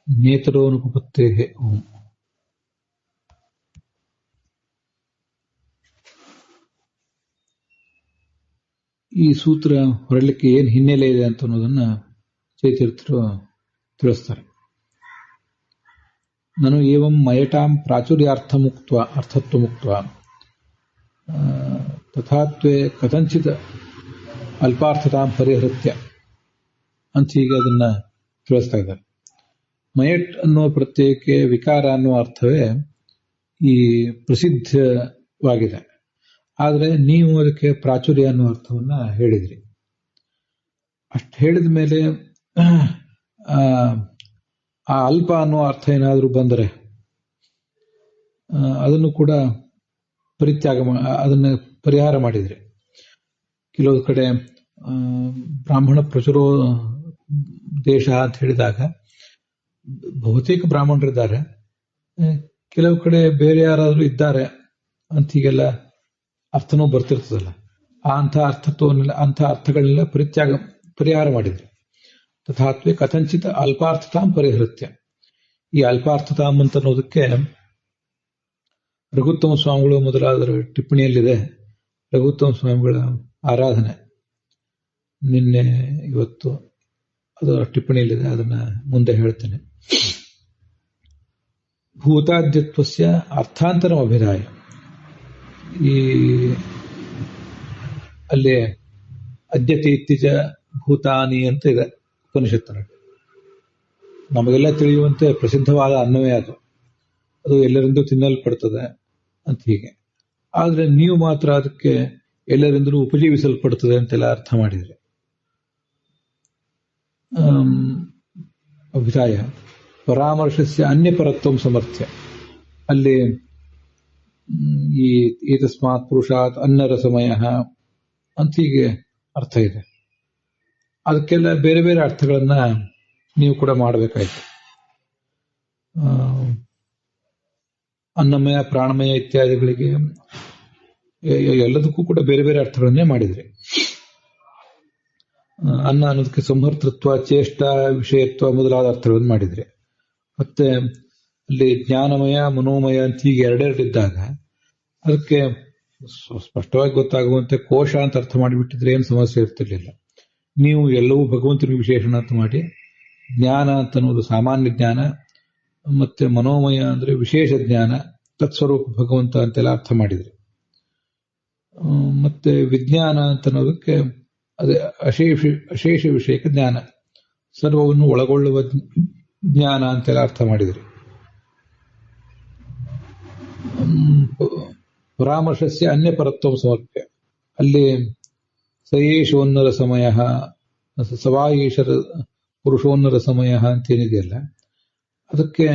ನೇತರೋನುಪತ್ತೇ ಓಂ. ಈ ಸೂತ್ರ ಹೊರಲಿಕ್ಕೆ ಏನು ಹಿನ್ನೆಲೆ ಇದೆ ಅಂತ ಅನ್ನೋದನ್ನ ಚೈತೀರ್ಥರು ತಿಳಿಸ್ತಾರೆ. ನಾನು ಏವಂ ಮಯಟಾಂ ಪ್ರಾಚುರ್ಯಾರ್ಥತ್ವಮುಕ್ತ ತಥಾತ್ವೇ ಕಥಂಚಿತ್ ಅಲ್ಪಾರ್ಥತಾಂ ಪರಿಹೃತ್ಯ ಅಂತ ಹೀಗೆ ಅದನ್ನ ತಿಳಿಸ್ತಾ ಇದ್ದಾರೆ. ಮಯಟ್ ಅನ್ನೋ ಪ್ರತ್ಯಯಕ್ಕೆ ವಿಕಾರ ಅನ್ನೋ ಅರ್ಥವೇ ಈ ಪ್ರಸಿದ್ಧವಾಗಿದೆ. ಆದರೆ ನೀವು ಅದಕ್ಕೆ ಪ್ರಾಚುರ್ಯ ಅನ್ನೋ ಅರ್ಥವನ್ನ ಹೇಳಿದ್ರಿ. ಅಷ್ಟು ಹೇಳಿದ ಮೇಲೆ ಆ ಅಲ್ಪ ಅನ್ನೋ ಅರ್ಥ ಏನಾದರೂ ಬಂದರೆ ಅದನ್ನು ಕೂಡ ಅದನ್ನು ಪರಿಹಾರ ಮಾಡಿದ್ರಿ. ಕೆಲವು ಕಡೆ ಬ್ರಾಹ್ಮಣ ಪ್ರಚುರೋ ದೇಶ ಅಂತ ಹೇಳಿದಾಗ ಬಹುತೇಕ ಬ್ರಾಹ್ಮಣರಿದ್ದಾರೆ, ಕೆಲವು ಕಡೆ ಬೇರೆ ಯಾರಾದರೂ ಇದ್ದಾರೆ ಅಂತ ಹೀಗೆಲ್ಲ ಅರ್ಥನೂ ಬರ್ತಿರ್ತದಲ್ಲ. ಅಂಥ ಅರ್ಥಗಳನ್ನೆಲ್ಲ ಪರಿಹಾರ ಮಾಡಿದ್ರಿ. ತಥಾತ್ವೇ ಕಥಂಚಿತ್ ಅಲ್ಪಾರ್ಥತಾಂ ಪರಿಹೃತ್ಯ. ಈ ಅಲ್ಪಾರ್ಥತಾಂ ಅಂತ ಅನ್ನೋದಕ್ಕೆ ರಘುತ್ತಮ ಸ್ವಾಮಿಗಳು ಮೊದಲಾದ ಟಿಪ್ಪಣಿಯಲ್ಲಿದೆ. ರಘುತ್ತಮ ಸ್ವಾಮಿಗಳ ಆರಾಧನೆ ನಿನ್ನೆ ಇವತ್ತು ಅದು ಟಿಪ್ಪಣಿಯಲ್ಲಿದೆ, ಅದನ್ನ ಮುಂದೆ ಹೇಳ್ತೇನೆ. ಭೂತಾದ್ಯತ್ವಸ್ಯ ಅರ್ಥಾಂತರಂ ಅಭಿಧಾಯ. ಈ ಅಲ್ಲಿ ಅದ್ಯತೆ ಇತ್ತೀಚ ಭೂತಾನಿ ಅಂತ ಇದೆ ಉಪನಿಷತ್ತಿನಲ್ಲಿ. ನಮಗೆಲ್ಲ ತಿಳಿಯುವಂತೆ ಪ್ರಸಿದ್ಧವಾದ ಅನ್ನವೇ ಅದು ಎಲ್ಲರಿಂದೂ ತಿನ್ನಲ್ಪಡ್ತದೆ ಅಂತ ಹೀಗೆ. ಆದ್ರೆ ನೀವು ಮಾತ್ರ ಅದಕ್ಕೆ ಎಲ್ಲರಿಂದಲೂ ಉಪಜೀವಿಸಲ್ಪಡ್ತದೆ ಅಂತೆಲ್ಲ ಅರ್ಥ ಮಾಡಿದ್ರಿ. ಅಭಿಪ್ರಾಯ ಪರಾಮರ್ಶಸ್ಯ ಅನ್ಯಪರತ್ವಂ ಸಮರ್ಥ್ಯ. ಅಲ್ಲಿ ಈ ಏತಸ್ಮಾತ್ ಪುರುಷಾತ್ ಅನ್ನರಸಮಯ ಅಂತ ಹೀಗೆ ಅರ್ಥ ಇದೆ. ಅದಕ್ಕೆಲ್ಲ ಬೇರೆ ಬೇರೆ ಅರ್ಥಗಳನ್ನ ನೀವು ಕೂಡ ಮಾಡಬೇಕಾಯ್ತು. ಅನ್ನಮಯ, ಪ್ರಾಣಮಯ ಇತ್ಯಾದಿಗಳಿಗೆ ಎಲ್ಲದಕ್ಕೂ ಕೂಡ ಬೇರೆ ಬೇರೆ ಅರ್ಥಗಳನ್ನೇ ಮಾಡಿದ್ರಿ. ಅನ್ನ ಅನ್ನೋದಕ್ಕೆ ಸಂಹರ್ತೃತ್ವ, ಚೇಷ್ಟ, ವಿಷಯತ್ವ ಮೊದಲಾದ ಅರ್ಥಗಳನ್ನು ಮಾಡಿದ್ರಿ. ಮತ್ತೆ ಅಲ್ಲಿ ಜ್ಞಾನಮಯ, ಮನೋಮಯ ಅಂತ ಹೀಗೆ ಎರಡೆರಡಿದ್ದಾಗ ಅದಕ್ಕೆ ಸ್ಪಷ್ಟವಾಗಿ ಗೊತ್ತಾಗುವಂತೆ ಕೋಶ ಅಂತ ಅರ್ಥ ಮಾಡಿಬಿಟ್ಟಿದ್ರೆ ಏನು ಸಮಸ್ಯೆ ಇರ್ತಿರ್ಲಿಲ್ಲ. ನೀವು ಎಲ್ಲವೂ ಭಗವಂತನ ವಿಶೇಷಣ ಅಂತ ಮಾಡಿ, ಜ್ಞಾನ ಅಂತ ಅನ್ನೋದು ಸಾಮಾನ್ಯ ಜ್ಞಾನ, ಮತ್ತೆ ಮನೋಮಯ ಅಂದ್ರೆ ವಿಶೇಷ ಜ್ಞಾನ, ತತ್ಸ್ವರೂಪ ಭಗವಂತ ಅಂತೆಲ್ಲ ಅರ್ಥ ಮಾಡಿದ್ರಿ. ಮತ್ತೆ ವಿಜ್ಞಾನ ಅಂತ ಅನ್ನೋದಕ್ಕೆ ಅದೇ ಅಶೇಷ ವಿಷಯಕ ಜ್ಞಾನ, ಸರ್ವವನ್ನು ಒಳಗೊಳ್ಳುವ ಜ್ಞಾನ ಅಂತೆಲ್ಲ ಅರ್ಥ ಮಾಡಿದ್ರಿ. ಪರಾಮರ್ಶಸ್ಯ ಅನ್ಯಪರತ್ವ ಸಮರ್ಪ್ಯ. ಅಲ್ಲಿ ಸಯೇಶೋನ್ನರ ಸಮಯ, ಸವಾಯೇಶರ ಪುರುಷೋನ್ನರ ಸಮಯ ಅಂತೇನಿದೆಯಲ್ಲ, ಅದಕ್ಕೆ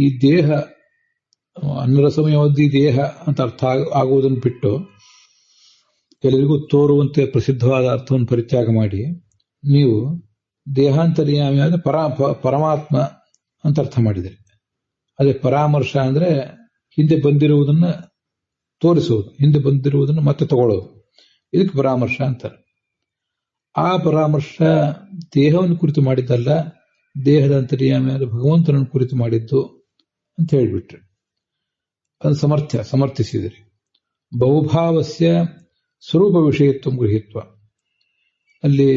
ಈ ದೇಹ ಅನ್ನರಸಮಯವದ್ದಿ ದೇಹ ಅಂತ ಅರ್ಥ ಆಗುವುದನ್ನು ಬಿಟ್ಟು ಎಲ್ಲರಿಗೂ ತೋರುವಂತೆ ಪ್ರಸಿದ್ಧವಾದ ಅರ್ಥವನ್ನು ಪರಿತ್ಯಾಗ ಮಾಡಿ ನೀವು ದೇಹಾಂತರ್ಯಾಮಿಯಾದ ಪರಮಾತ್ಮ ಅಂತ ಅರ್ಥ ಮಾಡಿದರೆ. ಅದೇ ಪರಾಮರ್ಶ ಅಂದ್ರೆ ಹಿಂದೆ ಬಂದಿರುವುದನ್ನ ತೋರಿಸುವುದು, ಹಿಂದೆ ಬಂದಿರುವುದನ್ನು ಮತ್ತೆ ತಗೊಳ್ಳೋದು, ಇದಕ್ಕೆ ಪರಾಮರ್ಶ ಅಂತಾರೆ. ಆ ಪರಾಮರ್ಶ ದೇಹವನ್ನು ಕುರಿತು ಮಾಡಿದ್ದಲ್ಲ, ದೇಹದ ಅಂತರ್ಯಾಮಿಯಾದ ಭಗವಂತನನ್ನು ಕುರಿತು ಮಾಡಿದ್ದು ಅಂತ ಹೇಳಿಬಿಟ್ರೆ ಅದು ಸಮರ್ಥಿಸಿದಿರಿ. ಬಹುಭಾವಸ್ಯ ಸ್ವರೂಪ ವಿಷಯತ್ವ ಗೃಹೀತ್ವ. ಅಲ್ಲಿ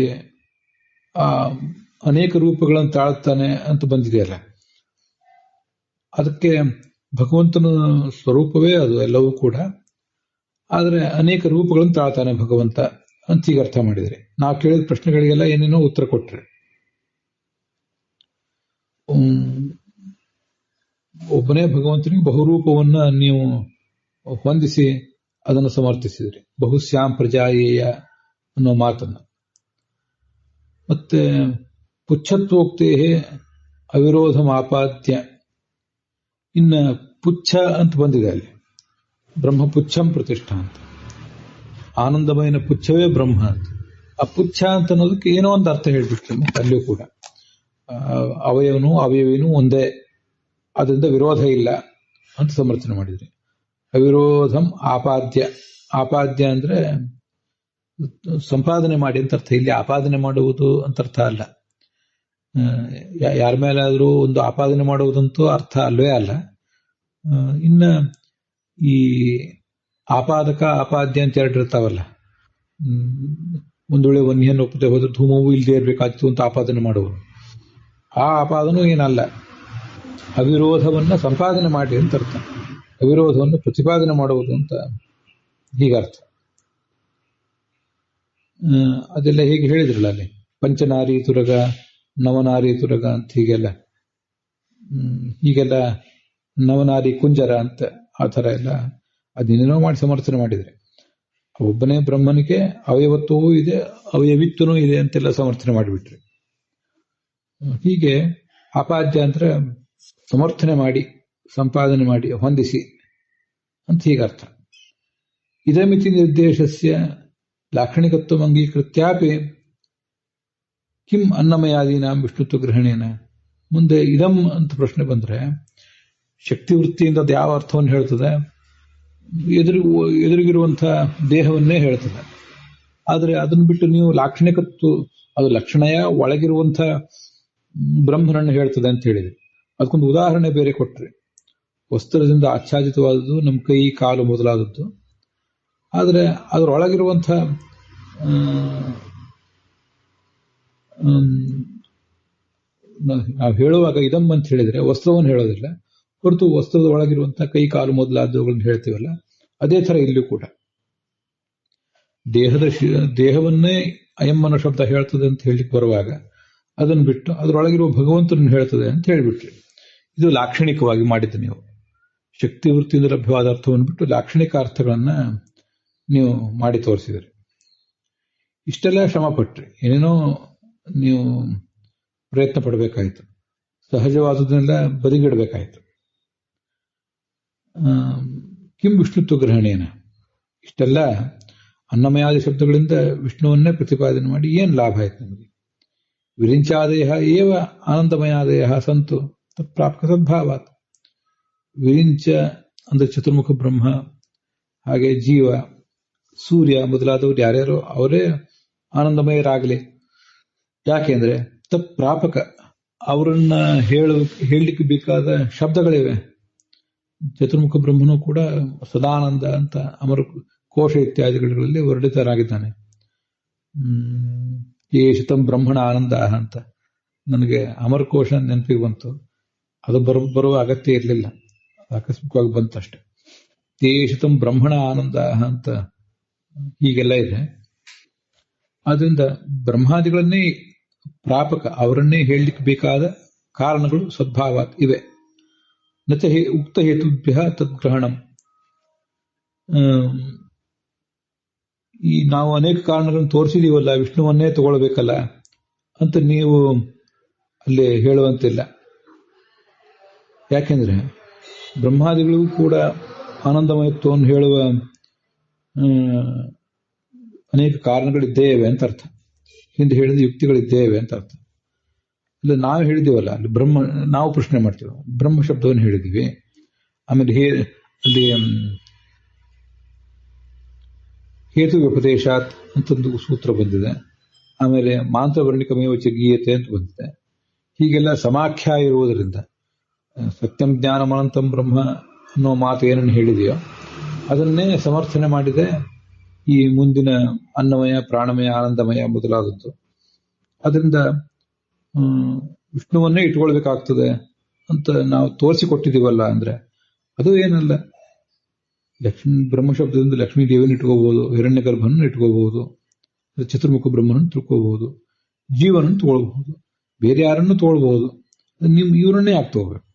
ಅನೇಕ ರೂಪಗಳನ್ನು ತಾಳುತ್ತಾನೆ ಅಂತ ಬಂದಿದೆಯಲ್ಲ, ಅದಕ್ಕೆ ಭಗವಂತನ ಸ್ವರೂಪವೇ ಅದು ಎಲ್ಲವೂ ಕೂಡ. ಆದರೆ ಅನೇಕ ರೂಪಗಳನ್ನು ತಾಳ್ತಾನೆ ಭಗವಂತ ಅಂತ ಹೀಗೆ ಅರ್ಥ ಮಾಡಿದರೆ, ನಾವು ಕೇಳಿದ ಪ್ರಶ್ನೆಗಳಿಗೆಲ್ಲ ಏನೇನೋ ಉತ್ತರ ಕೊಟ್ರೆ. ಒಬ್ಬನೇ ಭಗವಂತನಿಗೆ ಬಹುರೂಪವನ್ನ ನೀವು ಹೊಂದಿಸಿ ಅದನ್ನು ಸಮರ್ಥಿಸಿದ್ರಿ, ಬಹುಶ್ಯಾಂ ಪ್ರಜಾಯೇಯ ಅನ್ನೋ ಮಾತನ್ನ. ಮತ್ತೆ ಪುಚ್ಛತ್ವೋಕ್ತೇ ಅವಿರೋಧ ಆಪಾದ್ಯ. ಇನ್ನ ಪುಚ್ಛ ಅಂತ ಬಂದಿದೆ ಅಲ್ಲಿ, ಬ್ರಹ್ಮಪುಚ್ಛಂ ಪ್ರತಿಷ್ಠಾ ಅಂತ, ಆನಂದಮಯನ ಪುಚ್ಛವೇ ಬ್ರಹ್ಮ ಅಂತ. ಆ ಪುಚ್ಛ ಅಂತ ಅನ್ನೋದಕ್ಕೆ ಏನೋ ಒಂದು ಅರ್ಥ ಹೇಳ್ಬಿಡ್ತೀನಿ. ಅಲ್ಲಿಯೂ ಕೂಡ ಅವಯವನು ಒಂದೇ, ಅದರಿಂದ ವಿರೋಧ ಇಲ್ಲ ಅಂತ ಸಮರ್ಥನೆ ಮಾಡಿದ್ರಿ. ಅವಿರೋಧಂ ಆಪಾದ್ಯ. ಆಪಾದ್ಯ ಅಂದ್ರೆ ಸಂಪಾದನೆ ಮಾಡಿ ಅಂತ ಅರ್ಥ. ಇಲ್ಲಿ ಆಪಾದನೆ ಮಾಡುವುದು ಅಂತ ಅರ್ಥ ಅಲ್ಲ. ಯಾರ ಮೇಲಾದರೂ ಒಂದು ಆಪಾದನೆ ಮಾಡುವುದಂತೂ ಅರ್ಥ ಅಲ್ವೇ ಅಲ್ಲ. ಇನ್ನು ಈ ಆಪಾದಕ ಆಪಾದ್ಯ ಅಂತ ಎರಡು ಇರ್ತಾವಲ್ಲ, ಒಂದು ವೇಳೆ ವನ್ಯನ ಒಪ್ಪದೆ ಹೋದ್ರೆ ಧೂಮವೂ ಇಲ್ಲದೆ ಇರಬೇಕಾಗ್ತು ಅಂತ ಆಪಾದನೆ ಮಾಡುವರು. ಆ ಆಪಾದನೂ ಏನಲ್ಲ, ಅವಿರೋಧವನ್ನ ಸಂಪಾದನೆ ಮಾಡಿ ಅಂತ ಅರ್ಥ. ಅವಿರೋಧವನ್ನು ಪ್ರತಿಪಾದನೆ ಮಾಡುವುದು ಅಂತ ಹೀಗರ್ಥ. ಅದೆಲ್ಲ ಹೇಗೆ ಹೇಳಿದ್ರಲ್ಲ ಅಲ್ಲಿ, ಪಂಚನಾರಿ ತುರಗ, ನವನಾರಿ ತುರಗ ಅಂತ ಹೀಗೆಲ್ಲ ನವನಾರಿ ಕುಂಜರ ಅಂತ ಆ ಥರ ಎಲ್ಲ ಅದೇನೇನೋ ಮಾಡಿ ಸಮರ್ಥನೆ ಮಾಡಿದರೆ, ಒಬ್ಬನೇ ಬ್ರಹ್ಮನಿಗೆ ಅವಯವತ್ವವೂ ಇದೆ ಅವಯವಿತ್ವನೂ ಇದೆ ಅಂತೆಲ್ಲ ಸಮರ್ಥನೆ ಮಾಡಿಬಿಟ್ರೆ. ಹೀಗೆ ಆಪಾದ್ಯ ಅಂದ್ರೆ ಸಮರ್ಥನೆ ಮಾಡಿ, ಸಂಪಾದನೆ ಮಾಡಿ, ಹೊಂದಿಸಿ ಅಂತ ಹೀಗರ್ಥ. ಇದಮಿತಿ ನಿರ್ದೇಶಸ್ಯ ಲಾಕ್ಷಣಿಕತ್ವ ಅಂಗೀಕೃತ್ಯಾಪಿ ಕಿಂ ಅನ್ನಮಯಾದೀನಾಂ ವಿಷ್ಣುತ್ವ ಗ್ರಹಣೇನ. ಮುಂದೆ ಇದಂ ಅಂತ ಪ್ರಶ್ನೆ ಬಂದ್ರೆ, ಶಕ್ತಿವೃತ್ತಿಯಿಂದ ಅದು ಯಾವ ಅರ್ಥವನ್ನು ಹೇಳ್ತದೆ? ಎದುರಿಗಿರುವಂತಹ ದೇಹವನ್ನೇ ಹೇಳ್ತದೆ. ಆದರೆ ಅದನ್ನು ಬಿಟ್ಟು ನೀವು ಲಾಕ್ಷಣಿಕತ್ವ, ಅದು ಲಕ್ಷಣಯ ಒಳಗಿರುವಂಥ ಬ್ರಹ್ಮನನ್ನು ಹೇಳ್ತದೆ ಅಂತ ಹೇಳಿದ್ರಿ. ಅದಕ್ಕೊಂದು ಉದಾಹರಣೆ ಬೇರೆ ಕೊಟ್ರಿ. ವಸ್ತ್ರದಿಂದ ಆಚ್ಛಾದಿತವಾದದ್ದು ನಮ್ಮ ಕೈ ಕಾಲು ಮೊದಲಾದದ್ದು. ಆದರೆ ಅದರೊಳಗಿರುವಂಥ ನಾವು ಹೇಳುವಾಗ ಇದಮ್ಮ ಅಂತ ಹೇಳಿದ್ರೆ ವಸ್ತ್ರವನ್ನು ಹೇಳೋದಿಲ್ಲ, ಹೊರತು ವಸ್ತ್ರದ ಒಳಗಿರುವಂಥ ಕೈ ಕಾಲು ಮೊದಲಾದವುಗಳನ್ನು ಹೇಳ್ತೀವಲ್ಲ, ಅದೇ ಥರ ಇಲ್ಲೂ ಕೂಡ ದೇಹವನ್ನೇ ಅಯಮ್ಮನ ಶಬ್ದ ಹೇಳ್ತದೆ ಅಂತ ಹೇಳಿಕ್ ಬರುವಾಗ ಅದನ್ನು ಬಿಟ್ಟು ಅದರೊಳಗಿರುವ ಭಗವಂತನನ್ನು ಹೇಳ್ತದೆ ಅಂತ ಹೇಳಿಬಿಟ್ರಿ. ಇದು ಲಾಕ್ಷಣಿಕವಾಗಿ ಮಾಡಿದ್ದು. ನೀವು ಶಕ್ತಿ ವೃತ್ತಿಯಿಂದ ಲಭ್ಯವಾದ ಅರ್ಥವನ್ನು ಬಿಟ್ಟು ಲಾಕ್ಷಣಿಕ ಅರ್ಥಗಳನ್ನ ನೀವು ಮಾಡಿ ತೋರಿಸಿದ್ರಿ. ಇಷ್ಟೆಲ್ಲ ಶ್ರಮ ಪಟ್ರಿ, ಏನೇನೋ ನೀವು ಪ್ರಯತ್ನ ಪಡಬೇಕಾಯಿತು, ಸಹಜವಾದದನ್ನೆಲ್ಲ ಬದಿಗಿಡಬೇಕಾಯಿತು. ಕಿಂ ವಿಷ್ಣುತ್ವ ಗ್ರಹಣೇನ, ಇಷ್ಟೆಲ್ಲ ಅನ್ನಮಯಾದಿ ಶಬ್ದಗಳಿಂದ ವಿಷ್ಣುವನ್ನೇ ಪ್ರತಿಪಾದನೆ ಮಾಡಿ ಏನು ಲಾಭ ಆಯ್ತು ನಮಗೆ? ವಿರಿಂಚಾದಯ ಏವ ಆನಂದಮಯಾದಯ ಸಂತು ಪ್ರಾಪ್ತ ಸದ್ಭಾವಾತ್. ವಿರಿಂಚ ಅಂದ್ರೆ ಚತುರ್ಮುಖ ಬ್ರಹ್ಮ, ಹಾಗೆ ಜೀವ, ಸೂರ್ಯ ಮೊದಲಾದವರು ಯಾರ್ಯಾರೋ ಅವರೇ ಆನಂದಮಯರಾಗಲಿ. ಯಾಕೆಂದ್ರೆ ತತ್ಪ್ರಾಪಕ, ಅವರನ್ನ ಹೇಳಲಿಕ್ಕೆ ಬೇಕಾದ ಶಬ್ದಗಳಿವೆ. ಚತುರ್ಮುಖ ಬ್ರಹ್ಮನು ಕೂಡ ಸದಾನಂದ ಅಂತ ಅಮರ ಕೋಶ ಇತ್ಯಾದಿಗಳಲ್ಲಿ ವರ್ಣಿತರಾಗಿದ್ದಾನೆ. ಏಷಿತಂ ಬ್ರಹ್ಮಣ ಆನಂದ ಅಂತ ನನಗೆ ಅಮರಕೋಶ ನೆನಪಿಗೆ ಬಂತು. ಅದು ಬರುವ ಅಗತ್ಯ ಇರಲಿಲ್ಲ, ಆಕಸ್ಮಿಕವಾಗಿ ಬಂತಷ್ಟೆ. ಏಷಿತಂ ಬ್ರಹ್ಮಣ ಆನಂದ ಅಂತ ಹೀಗೆಲ್ಲ ಇದೆ. ಆದ್ರಿಂದ ಬ್ರಹ್ಮಾದಿಗಳನ್ನೇ ಪ್ರಾಪಕ, ಅವರನ್ನೇ ಹೇಳಲಿಕ್ಕೆ ಬೇಕಾದ ಕಾರಣಗಳು ಸದ್ಭಾವಾತ್ ಇವೆ. ನಚ ಉಕ್ತ ಹೇತುಭ್ಯ ತದ್ಗ್ರಹಣಂ. ಈ ನಾವು ಅನೇಕ ಕಾರಣಗಳನ್ನು ತೋರಿಸಿದೀವಲ್ಲ, ವಿಷ್ಣುವನ್ನೇ ತಗೊಳ್ಬೇಕಲ್ಲ ಅಂತ ನೀವು ಅಲ್ಲಿ ಹೇಳುವಂತಿಲ್ಲ. ಯಾಕೆಂದ್ರೆ ಬ್ರಹ್ಮಾದಿಗಳಿಗೂ ಕೂಡ ಆನಂದಮಯತ್ವವನ್ನು ಹೇಳುವ ಅನೇಕ ಕಾರಣಗಳಿದ್ದೇವೆ ಅಂತ ಅರ್ಥ. ಹಿಂದೆ ಹೇಳಿದ ಯುಕ್ತಿಗಳಿದ್ದೇವೆ ಅಂತ ಅರ್ಥ. ಇಲ್ಲ ನಾವು ಹೇಳಿದೀವಲ್ಲ, ಅಲ್ಲಿ ಬ್ರಹ್ಮ, ನಾವು ಪ್ರಶ್ನೆ ಮಾಡ್ತೀವಿ, ಬ್ರಹ್ಮ ಶಬ್ದವನ್ನು ಹೇಳಿದೀವಿ. ಆಮೇಲೆ ಅಲ್ಲಿ ಹೇತು ವ್ಯಪದೇಶಾತ್ ಅಂತಂದು ಸೂತ್ರ ಬಂದಿದೆ. ಆಮೇಲೆ ಮಾಂತ್ರವರ್ಣಿಕಮೇವಚ ಗೀಯತೆ ಅಂತ ಬಂದಿದೆ. ಹೀಗೆಲ್ಲ ಸಮಾಖ್ಯ ಇರುವುದರಿಂದ ಸತ್ಯಂ ಜ್ಞಾನಮನಂತಂ ಬ್ರಹ್ಮ ಅನ್ನೋ ಮಾತು ಏನನ್ನು ಹೇಳಿದೆಯೋ ಅದನ್ನೇ ಸಮರ್ಥನೆ ಮಾಡಿದೆ ಈ ಮುಂದಿನ ಅನ್ನಮಯ, ಪ್ರಾಣಮಯ, ಆನಂದಮಯ ಮೊದಲಾದದ್ದು. ಅದರಿಂದ ವಿಷ್ಣುವನ್ನೇ ಇಟ್ಕೊಳ್ಬೇಕಾಗ್ತದೆ ಅಂತ ನಾವು ತೋರಿಸಿಕೊಟ್ಟಿದ್ದೀವಲ್ಲ ಅಂದ್ರೆ ಅದು ಏನಲ್ಲ. ಬ್ರಹ್ಮಶಬ್ದದಿಂದ ಲಕ್ಷ್ಮೀ ದೇವಿಯನ್ನು ಇಟ್ಕೋಬಹುದು, ಹಿರಣ್ಯ ಗರ್ಭನನ್ನು ಇಟ್ಕೋಬಹುದು, ಚತುರ್ಮುಖ ಬ್ರಹ್ಮನನ್ನು ತಿಳ್ಕೋಬಹುದು, ಜೀವನನ್ನು ತಗೊಳ್ಬಹುದು, ಬೇರೆ ಯಾರನ್ನು ತಗೊಳ್ಬಹುದು. ಇವರನ್ನೇ ಯಾಕೆ ತಗೋಬೇಕು?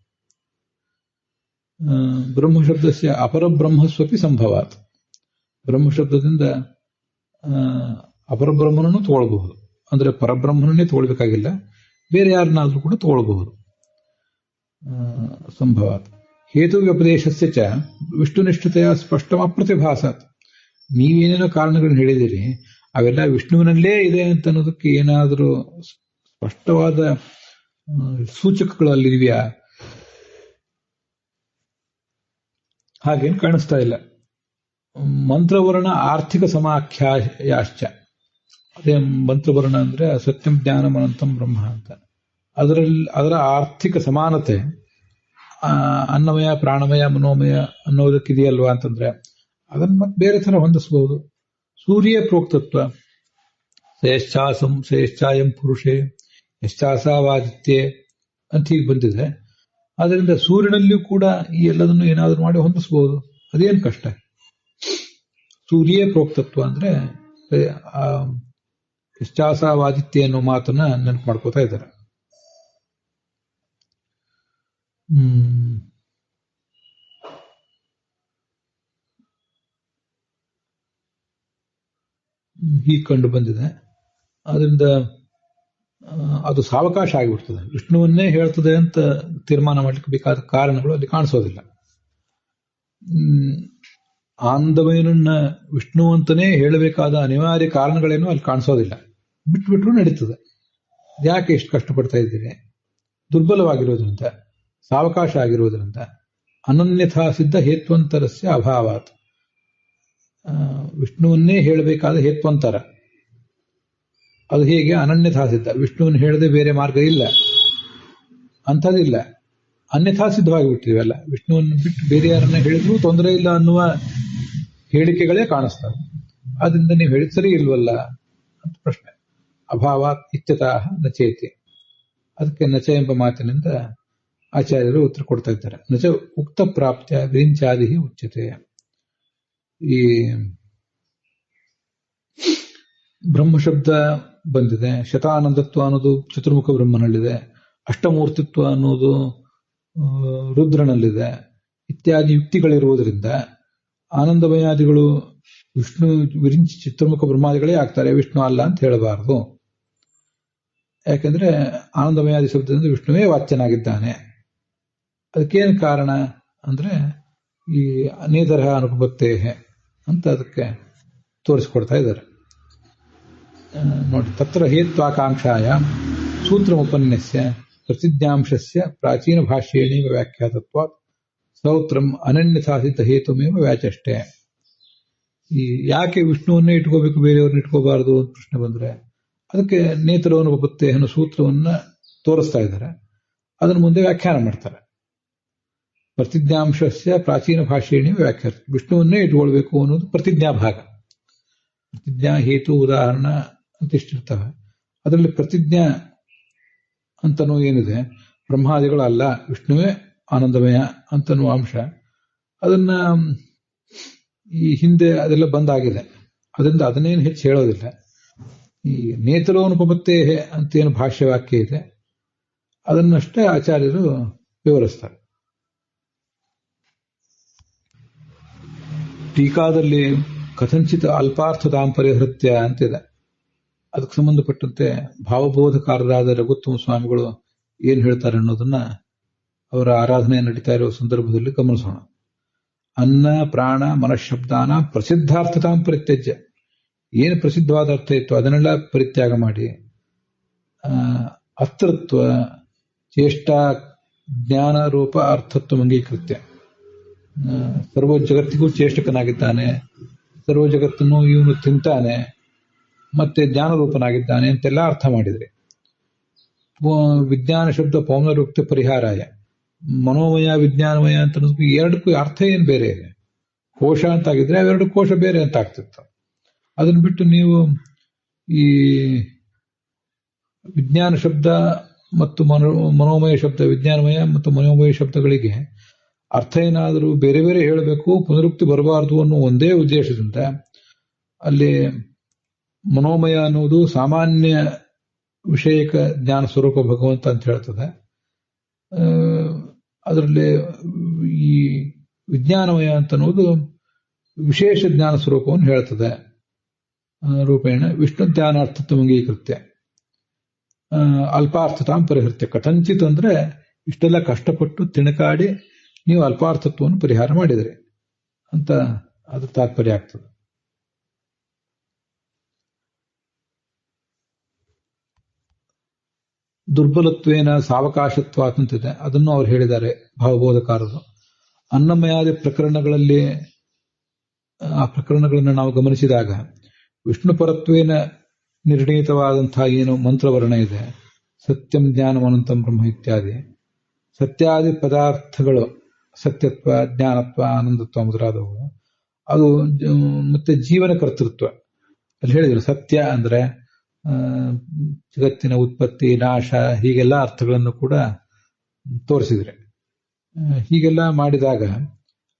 ಬ್ರಹ್ಮಶಬ್ದಸ್ಯ ಅಪರಬ್ರಹ್ಮಸ್ವಪಿ ಸಂಭವಾತ್. ಬ್ರಹ್ಮಶಬ್ದದಿಂದ ಅಪರಬ್ರಹ್ಮನನ್ನು ತಗೊಳ್ಬಹುದು, ಅಂದ್ರೆ ಪರಬ್ರಹ್ಮನನ್ನೇ ತಗೊಳ್ಬೇಕಾಗಿಲ್ಲ, ಬೇರೆ ಯಾರನ್ನಾದ್ರೂ ಕೂಡ ತಗೊಳ್ಬಹುದು. ಸಂಭವಾತ್. ಹೇತು ವ್ಯಪದೇಶಸ್ಯ ಚ ವಿಷ್ಣುನಿಷ್ಠತೆಯ ಸ್ಪಷ್ಟ ಅಪ್ರತಿಭಾಸಾತ್. ನೀವೇನೇನೋ ಕಾರಣಗಳನ್ನು ಹೇಳಿದಿರಿ, ಅವೆಲ್ಲ ವಿಷ್ಣುವಿನಲ್ಲೇ ಇದೆ ಅಂತ ಅನ್ನೋದಕ್ಕೆ ಏನಾದರೂ ಸ್ಪಷ್ಟವಾದ ಸೂಚಕಗಳು ಅಲ್ಲಿದೆಯಾ? ಹಾಗೇನು ಕಾಣಿಸ್ತಾ ಇಲ್ಲ. ಮಂತ್ರವರ್ಣ ಆರ್ಥಿಕ ಸಮಾಖ್ಯಾಶ್ಚ, ಅದೇ ಮಂತ್ರವರ್ಣ ಅಂದ್ರೆ ಸತ್ಯಂ ಜ್ಞಾನಮನಂತಂ ಬ್ರಹ್ಮ ಅಂತ. ಅದರ ಆರ್ಥಿಕ ಸಮಾನತೆ ಅನ್ನಮಯ ಪ್ರಾಣಮಯ ಮನೋಮಯ ಅನ್ನೋದಕ್ಕಿದೆಯಲ್ವಾ ಅಂತಂದ್ರೆ ಅದನ್ನು ಮತ್ತೆ ಬೇರೆ ತರ ಹೊಂದಿಸಬಹುದು. ಸೂರ್ಯ ಪ್ರೋಕ್ತತ್ವ ಶ್ರೇಷ್ಠಾಸಂ ಶ್ರೇಷ್ಠಾಯಂ ಪುರುಷೇ ಯಶ್ಚಾಸಾವಾದಿತ್ಯೆ ಅಂತ ಹೀಗೆ ಬಂದಿದೆ. ಆದ್ದರಿಂದ ಸೂರ್ಯನಲ್ಲಿಯೂ ಕೂಡ ಈ ಎಲ್ಲದನ್ನು ಏನಾದರೂ ಮಾಡಿ ಹೊಂದಿಸಬಹುದು. ಅದೇನು ಕಷ್ಟ. ಸೂರ್ಯ ಪ್ರೋಕ್ತತ್ವ ಅಂದ್ರೆ ಯಶ್ಚಾಸಾವಾದಿತ್ಯ ಅನ್ನೋ ಮಾತನ್ನ ನೆನಪು ಮಾಡ್ಕೋತಾ ಇದ್ದಾರೆ. ಹೀಗೆ ಕಂಡು ಬಂದಿದೆ. ಅದರಿಂದ ಅದು ಸಾವಕಾಶ ಆಗಿಬಿಡ್ತದೆ. ವಿಷ್ಣುವನ್ನೇ ಹೇಳ್ತದೆ ಅಂತ ತೀರ್ಮಾನ ಮಾಡ್ಲಿಕ್ಕೆ ಬೇಕಾದ ಕಾರಣಗಳು ಅಲ್ಲಿ ಕಾಣಿಸೋದಿಲ್ಲ. ಆನಂದಮಯನನ್ನ ವಿಷ್ಣು ಅಂತಾನೇ ಹೇಳಬೇಕಾದ ಅನಿವಾರ್ಯ ಕಾರಣಗಳೇನೂ ಅಲ್ಲಿ ಕಾಣಿಸೋದಿಲ್ಲ. ಬಿಟ್ಬಿಟ್ರು ನಡೀತದೆ. ಯಾಕೆ ಎಷ್ಟು ಕಷ್ಟಪಡ್ತಾ ಇದ್ದೀರಿ? ದುರ್ಬಲವಾಗಿರೋದ್ರಿಂದ, ಸಾವಕಾಶ ಆಗಿರೋದ್ರಿಂದ, ಅನನ್ಯಥಾ ಸಿದ್ಧ ಹೇತ್ವಂತರಸ್ಯ ಅಭಾವಾತ್. ವಿಷ್ಣುವನ್ನೇ ಹೇಳಬೇಕಾದ ಹೇತ್ವಂತರ ಅದು ಹೇಗೆ? ಅನನ್ಯಥಾ ಸಿದ್ಧ. ವಿಷ್ಣುವನ್ನು ಹೇಳದೆ ಬೇರೆ ಮಾರ್ಗ ಇಲ್ಲ, ಅಂಥದ್ದಿಲ್ಲ. ಅನ್ಯಥಾ ಸಿದ್ಧವಾಗಿ ಬಿಟ್ಟಿವೆಲ್ಲ. ವಿಷ್ಣುವನ್ನು ಬಿಟ್ಟು ಬೇರೆ ಯಾರನ್ನ ಹೇಳಿದ್ರೂ ತೊಂದರೆ ಇಲ್ಲ ಅನ್ನುವ ಹೇಳಿಕೆಗಳೇ ಕಾಣಿಸ್ತವೆ. ಆದ್ರಿಂದ ನೀವು ಹೇಳಿದ ಸರಿ ಇಲ್ವಲ್ಲ ಅಂತ ಪ್ರಶ್ನೆ. ಅಭಾವಾತ್ ಇತ್ಯತಃ ನಚೇತಿ. ಅದಕ್ಕೆ ನಚ ಎಂಬ ಮಾತಿನಿಂದ ಆಚಾರ್ಯರು ಉತ್ತರ ಕೊಡ್ತಾ ಇದ್ದಾರೆ. ನಚ ಉಕ್ತ ಪ್ರಾಪ್ತ್ಯ ವಿರಿಂಚಾದಿ ಉಚ್ಯತೆ. ಈ ಬ್ರಹ್ಮಶಬ್ದ ಬಂದಿದೆ. ಶತಾನಂದತ್ವ ಅನ್ನೋದು ಚತುರ್ಮುಖ ಬ್ರಹ್ಮನಲ್ಲಿದೆ. ಅಷ್ಟಮೂರ್ತಿತ್ವ ಅನ್ನೋದು ರುದ್ರನಲ್ಲಿದೆ. ಇತ್ಯಾದಿ ಯುಕ್ತಿಗಳಿರುವುದರಿಂದ ಆನಂದಮಯಾದಿಗಳು ವಿಷ್ಣು ವಿರಿಂಚಿ ಚತುರ್ಮುಖ ಬ್ರಹ್ಮಾದಿಗಳೇ ಆಗ್ತಾರೆ, ವಿಷ್ಣು ಅಲ್ಲ ಅಂತ ಹೇಳಬಾರದು. ಯಾಕೆಂದ್ರೆ ಆನಂದಮಯಾದಿ ಶಬ್ದದಿಂದ ವಿಷ್ಣುವೇ ವಾಚ್ಯನಾಗಿದ್ದಾನೆ. ಅದಕ್ಕೇನು ಕಾರಣ ಅಂದ್ರೆ ಈ ಅನೇತರಹ ಅನುಪತ್ತೇ ಅಂತ ಅದಕ್ಕೆ ತೋರಿಸಿಕೊಡ್ತಾ ಇದ್ದಾರೆ. ನೋಡಿ, ತತ್ರ ಹೇತ್ವಾಕಾಂಕ್ಷಾಯ ಸೂತ್ರಮುಪನ್ಯಸ್ಯ ಪ್ರಸಿದ್ಧಾಂಶಸ್ಯ ಪ್ರಾಚೀನ ಭಾಷ್ಯೇಣೇವ ವ್ಯಾಖ್ಯಾತತ್ವಾತ್ ಸ್ತೋತ್ರಂ ಅನನ್ಯಥಾಸಿದ್ಧ ಹೇತುಮೇವ ವ್ಯಾಚಷ್ಟೆ. ಈ ಯಾಕೆ ವಿಷ್ಣುವನ್ನೇ ಇಟ್ಕೋಬೇಕು, ಬೇರೆಯವ್ರನ್ನ ಇಟ್ಕೋಬಾರದು ಅಂತ ಪ್ರಶ್ನೆ ಬಂದ್ರೆ ಅದಕ್ಕೆ ನೇತರೋನುಪತ್ತೇ ಅನ್ನೋ ಸೂತ್ರವನ್ನ ತೋರಿಸ್ತಾ ಇದ್ದಾರೆ. ಅದನ್ನು ಮುಂದೆ ವ್ಯಾಖ್ಯಾನ ಮಾಡ್ತಾರೆ. ಪ್ರತಿಜ್ಞಾಂಶಸ್ಯ ಪ್ರಾಚೀನ ಭಾಷೆಯೇ ವ್ಯಾಖ್ಯಾತ. ವಿಷ್ಣುವನ್ನೇ ಇಟ್ಕೊಳ್ಬೇಕು ಅನ್ನೋದು ಪ್ರತಿಜ್ಞಾ ಭಾಗ. ಪ್ರತಿಜ್ಞಾ ಹೇತು ಉದಾಹರಣ ಅಂತ ಇಷ್ಟಿರ್ತವೆ. ಅದರಲ್ಲಿ ಪ್ರತಿಜ್ಞಾ ಅಂತನೂ ಏನಿದೆ, ಬ್ರಹ್ಮಾದಿಗಳು ಅಲ್ಲ, ವಿಷ್ಣುವೇ ಆನಂದಮಯ ಅಂತನ್ನುವ ಅಂಶ. ಅದನ್ನ ಈ ಹಿಂದೆ ಅದೆಲ್ಲ ಬಂದಾಗಿದೆ. ಅದರಿಂದ ಅದನ್ನೇನು ಹೆಚ್ಚು ಹೇಳೋದಿಲ್ಲ. ಈ ನೇತರೋನುಪತ್ತೇ ಅಂತೇನು ಭಾಷ್ಯವಾಕ್ಯ ಇದೆ ಅದನ್ನಷ್ಟೇ ಆಚಾರ್ಯರು ವಿವರಿಸ್ತಾರೆ. ಟೀಕಾದಲ್ಲಿ ಕಥಂಚಿತ ಅಲ್ಪಾರ್ಥತಾಂ ಪರಿಹೃತ್ಯ ಅಂತಿದೆ. ಅದಕ್ಕೆ ಸಂಬಂಧಪಟ್ಟಂತೆ ಭಾವಬೋಧಕಾರರಾದ ರಘುತ್ತಮ ಸ್ವಾಮಿಗಳು ಏನು ಹೇಳ್ತಾರೆ ಅನ್ನೋದನ್ನ ಅವರ ಆರಾಧನೆ ನಡೀತಾ ಇರುವ ಸಂದರ್ಭದಲ್ಲಿ ಗಮನಿಸೋಣ. ಅನ್ನ ಪ್ರಾಣ ಮನಃಶಬ್ದಾನ ಪ್ರಸಿದ್ಧಾರ್ಥತಾಂ ಪರಿತ್ಯಜ್ಯ. ಏನು ಪ್ರಸಿದ್ಧವಾದ ಅರ್ಥ ಇತ್ತು ಅದನ್ನೆಲ್ಲ ಪರಿತ್ಯಾಗ ಮಾಡಿ ಅರ್ಥತ್ವ ಚೇಷ್ಟಾ ಜ್ಞಾನ ರೂಪ ಅರ್ಥತ್ವ ಅಂಗೀಕೃತ್ಯ. ಸರ್ವ ಜಗತ್ತಿಗೂ ಚೇಷ್ಟಕನಾಗಿದ್ದಾನೆ, ಸರ್ವ ಜಗತ್ತನ್ನು ಇವನು ತಿಂತಾನೆ, ಮತ್ತೆ ಜ್ಞಾನರೂಪನಾಗಿದ್ದಾನೆ ಅಂತೆಲ್ಲ ಅರ್ಥ ಮಾಡಿದ್ರೆ ವಿಜ್ಞಾನ ಶಬ್ದ ಪೌನರುಕ್ತ ಪರಿಹಾರಾಯ. ಮನೋಮಯ ವಿಜ್ಞಾನಮಯ ಅಂತ ಎರಡಕ್ಕೂ ಅರ್ಥ ಏನು ಬೇರೆ ಇದೆ. ಕೋಶ ಅಂತಾಗಿದ್ರೆ ಅವೆರಡು ಕೋಶ ಬೇರೆ ಅಂತ ಆಗ್ತಿತ್ತು. ಅದನ್ನು ಬಿಟ್ಟು ನೀವು ಈ ವಿಜ್ಞಾನ ಶಬ್ದ ಮತ್ತು ಮನೋಮಯ ಶಬ್ದ, ವಿಜ್ಞಾನಮಯ ಮತ್ತು ಮನೋಮಯ ಶಬ್ದಗಳಿಗೆ ಅರ್ಥ ಏನಾದರೂ ಬೇರೆ ಬೇರೆ ಹೇಳಬೇಕು, ಪುನರುಕ್ತಿ ಬರಬಾರದು ಅನ್ನೋ ಒಂದೇ ಉದ್ದೇಶದಿಂದ ಅಲ್ಲಿ ಮನೋಮಯ ಅನ್ನುವುದು ಸಾಮಾನ್ಯ ವಿಷಯಕ ಜ್ಞಾನ ಸ್ವರೂಪ ಭಗವಂತ ಅಂತ ಹೇಳ್ತದೆ. ಅದರಲ್ಲಿ ಈ ವಿಜ್ಞಾನಮಯ ಅಂತ ಅನ್ನೋದು ವಿಶೇಷ ಜ್ಞಾನ ಸ್ವರೂಪವನ್ನು ಹೇಳ್ತದೆ. ರೂಪೇಣ ವಿಷ್ಣು ಜ್ಞಾನಾರ್ಥತ್ವ ಅಂಗೀಕೃತ್ಯ ಅಲ್ಪಾರ್ಥತಾಂ ಪರಿಹೃತ್ಯ. ಕಥಂಚಿತ್ ಅಂದ್ರೆ ಇಷ್ಟೆಲ್ಲ ಕಷ್ಟಪಟ್ಟು ತಿಣಕಾಡಿ ನೀವು ಅಲ್ಪಾರ್ಥತ್ವವನ್ನು ಪರಿಹಾರ ಮಾಡಿದ್ರಿ ಅಂತ ಅದು ತಾತ್ಪರ್ಯ ಆಗ್ತದೆ. ದುರ್ಬಲತ್ವೇನ ಸಾವಕಾಶತ್ವ ಅಂತಿದೆ. ಅದನ್ನು ಅವ್ರು ಹೇಳಿದ್ದಾರೆ ಭಾವಬೋಧಕಾರರು. ಅನ್ನಮಯಾದಿ ಪ್ರಕರಣಗಳಲ್ಲಿ ಆ ಪ್ರಕರಣಗಳನ್ನು ನಾವು ಗಮನಿಸಿದಾಗ ವಿಷ್ಣು ಪರತ್ವೇನ ನಿರ್ಣೀತವಾದಂತಹ ಏನು ಮಂತ್ರವರ್ಣ ಇದೆ ಸತ್ಯಂ ಜ್ಞಾನಂ ಅನಂತಂ ಬ್ರಹ್ಮ ಇತ್ಯಾದಿ ಸತ್ಯಾದಿ ಪದಾರ್ಥಗಳು ಸತ್ಯತ್ವ ಜ್ಞಾನತ್ವ ಆನಂದತ್ವ ಮೊದಲಾದವು ಅದು ಮತ್ತೆ ಜೀವನ ಕರ್ತೃತ್ವ ಅಲ್ಲಿ ಹೇಳಿದ್ರು. ಸತ್ಯ ಅಂದ್ರೆ ಜಗತ್ತಿನ ಉತ್ಪತ್ತಿ ನಾಶ ಹೀಗೆಲ್ಲ ಅರ್ಥಗಳನ್ನು ಕೂಡ ತೋರಿಸಿದ್ರೆ. ಹೀಗೆಲ್ಲ ಮಾಡಿದಾಗ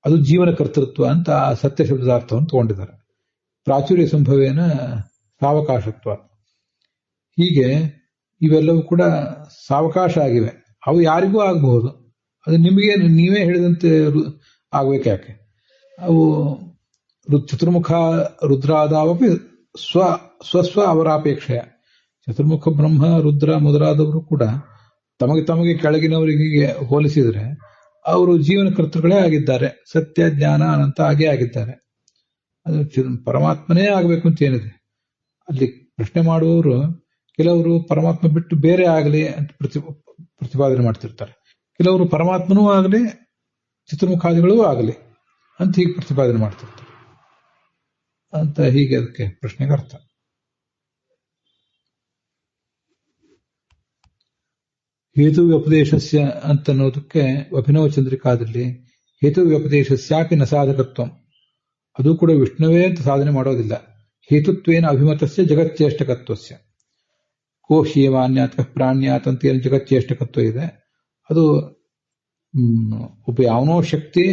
ಅದು ಜೀವನ ಕರ್ತೃತ್ವ ಅಂತ ಆ ಸತ್ಯ ಶಬ್ದದ ಅರ್ಥವನ್ನು ತಗೊಂಡಿದ್ದಾರೆ. ಪ್ರಾಚುರ್ಯ ಸಂಭವೇನ ಸಾವಕಾಶತ್ವ. ಹೀಗೆ ಇವೆಲ್ಲವೂ ಕೂಡ ಸಾವಕಾಶ ಆಗಿವೆ. ಅವು ಯಾರಿಗೂ ಆಗಬಹುದು. ಅದು ನಿಮಗೆ ನೀವೇ ಹೇಳಿದಂತೆ ಆಗ್ಬೇಕು. ಯಾಕೆ ಅವು ಚತುರ್ಮುಖ ರುದ್ರಾದಾವಪಿ ಸ್ವಸ್ವ ಅವರಾಪೇಕ್ಷೆಯ. ಚತುರ್ಮುಖ ಬ್ರಹ್ಮ ರುದ್ರ ಮೊದಲಾದವರು ಕೂಡ ತಮಗೆ ಕೆಳಗಿನವರಿಗೆ ಹೋಲಿಸಿದರೆ ಅವರು ಜೀವನ ಕರ್ತೃಗಳೇ ಆಗಿದ್ದಾರೆ. ಸತ್ಯ ಜ್ಞಾನ ಅನಂತ ಆಗೇ ಆಗಿದ್ದಾರೆ. ಅದು ಪರಮಾತ್ಮನೇ ಆಗಬೇಕು ಅಂತ ಏನಿದೆ. ಅಲ್ಲಿ ಪ್ರಶ್ನೆ ಮಾಡುವವರು ಕೆಲವರು ಪರಮಾತ್ಮ ಬಿಟ್ಟು ಬೇರೆ ಆಗಲಿ ಅಂತ ಪ್ರತಿಪಾದನೆ ಮಾಡ್ತಿರ್ತಾರೆ. ಕೆಲವರು ಪರಮಾತ್ಮನೂ ಆಗಲಿ ಚತುರ್ಮುಖಾದಿಗಳೂ ಆಗಲಿ ಅಂತ ಹೀಗೆ ಪ್ರತಿಪಾದನೆ ಮಾಡ್ತಿರ್ತಾರೆ ಅಂತ. ಹೀಗೆ ಅದಕ್ಕೆ ಪ್ರಶ್ನೆಗೆ ಅರ್ಥ. ಹೇತು ವ್ಯಪದೇಶಸ್ಯ ಅಂತನ್ನೋದಕ್ಕೆ ಅಭಿನವ ಚಂದ್ರಿಕಾದಲ್ಲಿ ಹೇತು ವ್ಯಪದೇಶಸ್ಯಾಪಿ ನ ಸಾಧಕತ್ವ, ಅದು ಕೂಡ ವಿಷ್ಣುವೇ ಅಂತ ಸಾಧನೆ ಮಾಡೋದಿಲ್ಲ. ಹೇತುತ್ವೇನ ಅಭಿಮತಸ್ಯ ಜಗಚ್ಚೇಷ್ಟಕತ್ವಸ್ಯ ಕೋಶೀಯಮಾನ್ಯಾತ್ ಪ್ರಾಣ್ಯಾತ್ ಅಂತ ಏನು ಜಗಚ್ಚೇಷ್ಟಕತ್ವ ಇದೆ, ಅದು ಒಬ್ಬ ಯಾವನೋ ಶಕ್ತಿ,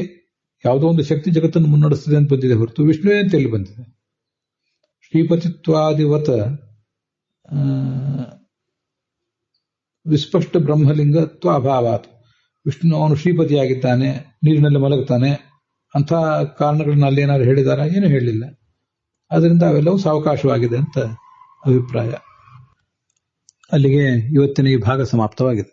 ಯಾವುದೋ ಒಂದು ಶಕ್ತಿ ಜಗತ್ತನ್ನು ಮುನ್ನಡೆಸ್ತದೆ ಅಂತ ಬಂದಿದೆ ಹೊರತು ವಿಷ್ಣುವೇ ಅಂತ ಎಲ್ಲಿ ಬಂದಿದೆ. ಶ್ರೀಪತಿತ್ವಾದಿವತ್ ವಿಸ್ಪಷ್ಟ ಬ್ರಹ್ಮಲಿಂಗತ್ವ ಅಭಾವಾತ್. ವಿಷ್ಣು ಅವನು ಶ್ರೀಪತಿಯಾಗಿದ್ದಾನೆ, ನೀರಿನಲ್ಲಿ ಮಲಗುತ್ತಾನೆ ಅಂಥ ಕಾರಣಗಳನ್ನ ಅಲ್ಲೇನಾದ್ರು ಹೇಳಿದಾರ? ಏನೂ ಹೇಳಲಿಲ್ಲ. ಅದರಿಂದ ಅವೆಲ್ಲವೂ ಸಾವಕಾಶವಾಗಿದೆ ಅಂತ ಅಭಿಪ್ರಾಯ. ಅಲ್ಲಿಗೆ ಇವತ್ತಿನ ಈ ಭಾಗ ಸಮಾಪ್ತವಾಗಿದೆ.